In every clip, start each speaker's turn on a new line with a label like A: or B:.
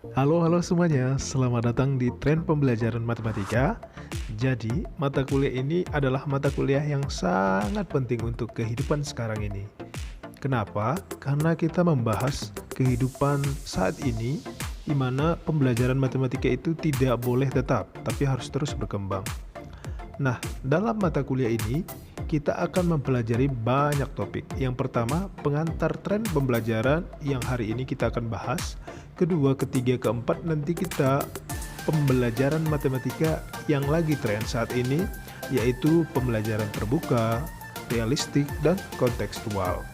A: Halo semuanya, selamat datang di Tren Pembelajaran Matematika. Jadi, mata kuliah ini adalah mata kuliah yang sangat penting untuk kehidupan sekarang ini. Kenapa? Karena kita membahas kehidupan saat ini, di mana pembelajaran matematika itu tidak boleh tetap, tapi harus terus berkembang. Nah, dalam mata kuliah ini, kita akan mempelajari banyak topik. Yang pertama, pengantar tren pembelajaran yang hari ini kita akan bahas. Kedua, ketiga, keempat, nanti kita pembelajaran matematika yang lagi tren saat ini, yaitu pembelajaran terbuka, realistik, dan kontekstual.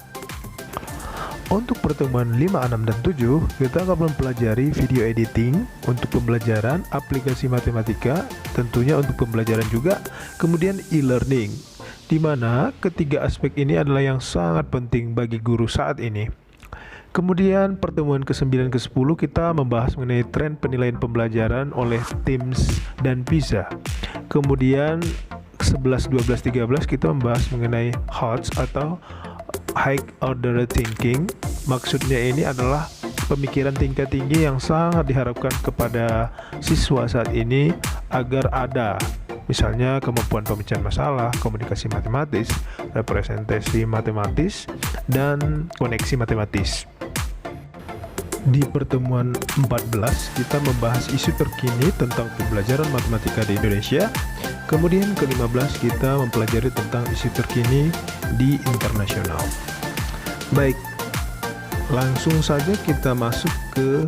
A: Untuk pertemuan 5, 6, dan 7, kita akan mempelajari video editing untuk pembelajaran aplikasi matematika, tentunya untuk pembelajaran juga, kemudian e-learning, di mana ketiga aspek ini adalah yang sangat penting bagi guru saat ini. Kemudian pertemuan ke-9, ke-10 kita membahas mengenai tren penilaian pembelajaran oleh TIMSS dan PISA. Kemudian 11, 12, 13 kita membahas mengenai HOTS atau High Order Thinking. Maksudnya ini adalah pemikiran tingkat tinggi yang sangat diharapkan kepada siswa saat ini agar ada, misalnya kemampuan pemecahan masalah, komunikasi matematis, representasi matematis, dan koneksi matematis. Di pertemuan 14 kita membahas isu terkini tentang pembelajaran matematika di Indonesia. Kemudian ke-15 kita mempelajari tentang isu terkini di internasional. Baik, langsung saja kita masuk ke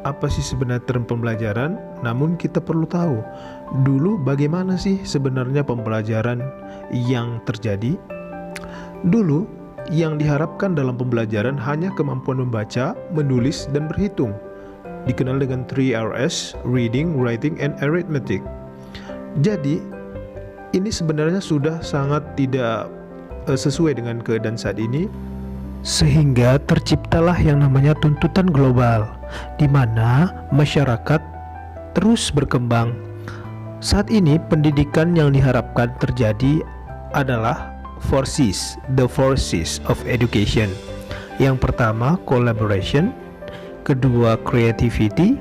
A: apa sih sebenarnya tren pembelajaran. Namun kita perlu tahu dulu bagaimana sih sebenarnya pembelajaran yang terjadi. Dulu yang diharapkan dalam pembelajaran hanya kemampuan membaca, menulis, dan berhitung. Dikenal dengan 3Rs, Reading, Writing, and Arithmetic. Jadi, ini sebenarnya sudah sangat tidak sesuai dengan keadaan saat ini, sehingga terciptalah yang namanya tuntutan global, di mana masyarakat terus berkembang. Saat ini, pendidikan yang diharapkan terjadi adalah the forces of education. Yang pertama, collaboration. Kedua, creativity.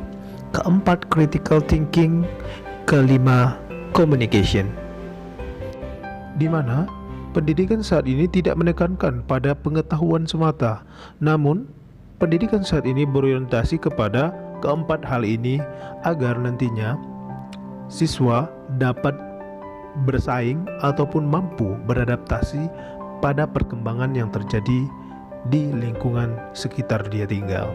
A: Keempat, critical thinking. Kelima, communication. Di mana pendidikan saat ini tidak menekankan pada pengetahuan semata, namun pendidikan saat ini berorientasi kepada keempat hal ini agar nantinya siswa dapat bersaing ataupun mampu beradaptasi pada perkembangan yang terjadi di lingkungan sekitar dia tinggal.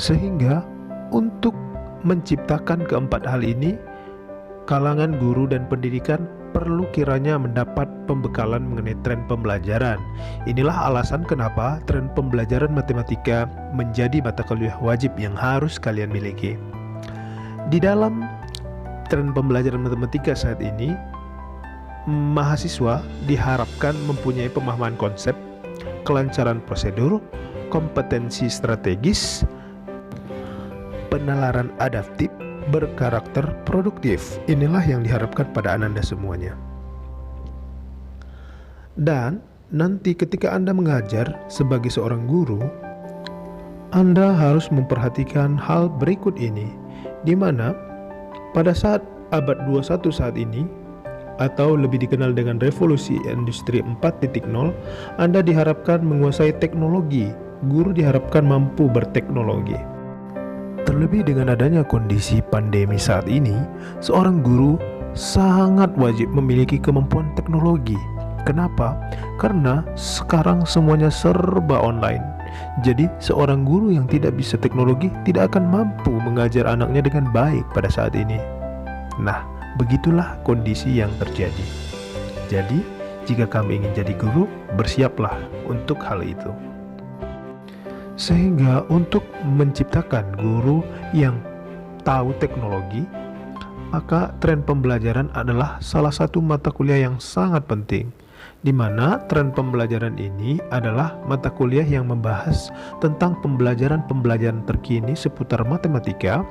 A: Sehingga untuk menciptakan keempat hal ini, kalangan guru dan pendidikan perlu kiranya mendapat pembekalan mengenai tren pembelajaran. Inilah alasan kenapa tren pembelajaran matematika menjadi mata kuliah wajib yang harus kalian miliki. Di dalam tren pembelajaran matematika saat ini, mahasiswa diharapkan mempunyai pemahaman konsep, kelancaran prosedur, kompetensi strategis, penalaran adaptif, berkarakter produktif. Inilah yang diharapkan pada Ananda semuanya. Dan nanti ketika Anda mengajar sebagai seorang guru, Anda harus memperhatikan hal berikut ini, di mana pada saat abad 21 saat ini, atau lebih dikenal dengan revolusi industri 4.0, Anda diharapkan menguasai teknologi. Guru diharapkan mampu berteknologi. Terlebih dengan adanya kondisi pandemi saat ini, seorang guru sangat wajib memiliki kemampuan teknologi. Kenapa? Karena sekarang semuanya serba online. Jadi seorang guru yang tidak bisa teknologi tidak akan mampu mengajar anaknya dengan baik pada saat ini. Nah, begitulah kondisi yang terjadi. Jadi, jika kamu ingin jadi guru, bersiaplah untuk hal itu. Sehingga untuk menciptakan guru yang tahu teknologi, maka tren pembelajaran adalah salah satu mata kuliah yang sangat penting, di mana tren pembelajaran ini adalah mata kuliah yang membahas tentang pembelajaran terkini seputar matematika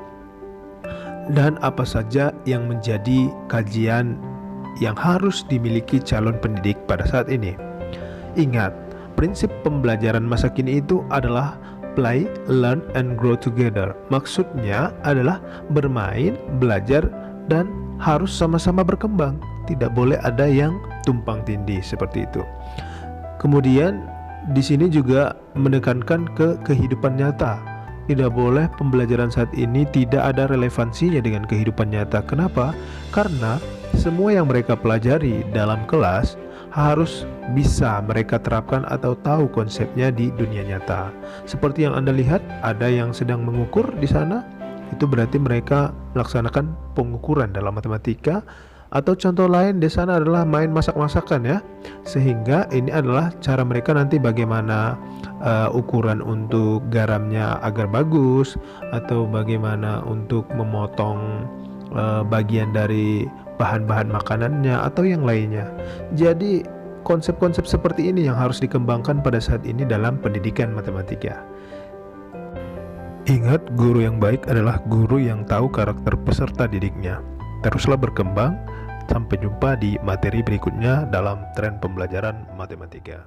A: dan apa saja yang menjadi kajian yang harus dimiliki calon pendidik pada saat ini. Ingat, prinsip pembelajaran masa kini itu adalah play, learn, and grow together. Maksudnya adalah bermain, belajar, dan harus sama-sama berkembang. Tidak boleh ada yang tumpang tindih seperti itu. Kemudian di sini juga menekankan ke kehidupan nyata. Tidak boleh pembelajaran saat ini tidak ada relevansinya dengan kehidupan nyata. Kenapa? Karena semua yang mereka pelajari dalam kelas harus bisa mereka terapkan atau tahu konsepnya di dunia nyata. Seperti yang Anda lihat, ada yang sedang mengukur di sana, itu berarti mereka melaksanakan pengukuran dalam matematika. Atau contoh lain di sana adalah main masak-masakan ya. Sehingga ini adalah cara mereka nanti bagaimana ukuran untuk garamnya agar bagus, atau bagaimana untuk memotong bagian dari bahan-bahan makanannya atau yang lainnya. Jadi konsep-konsep seperti ini yang harus dikembangkan pada saat ini dalam pendidikan matematika. Ingat, guru yang baik adalah guru yang tahu karakter peserta didiknya. Teruslah berkembang. Sampai jumpa di materi berikutnya dalam tren pembelajaran matematika.